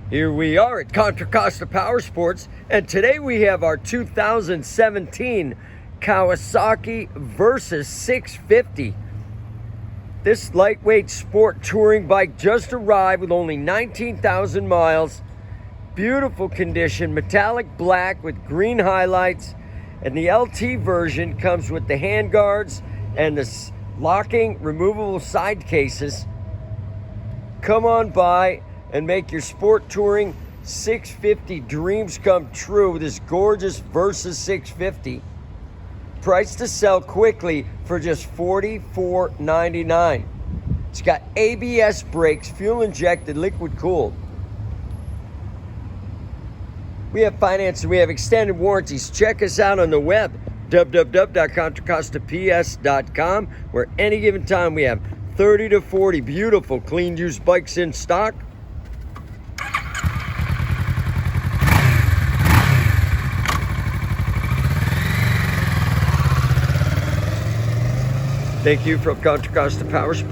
Here we are at Contra Costa Powersports, and today we have our 2017 Kawasaki Versys 650. This lightweight sport touring bike just arrived with only 19,000 miles. Beautiful condition, metallic black with green highlights, and the LT version comes with the handguards and the locking removable side cases. Come on by and make your sport touring 650 dreams come true with this gorgeous Versys 650. Priced to sell quickly for just $44.99. It's got ABS brakes, fuel injected, liquid cooled. We have financing, we have extended warranties. Check us out on the web, www.contracostaps.com, where any given time we have 30 to 40 beautiful clean used bikes in stock. Thank you from Contra Costa Powersports.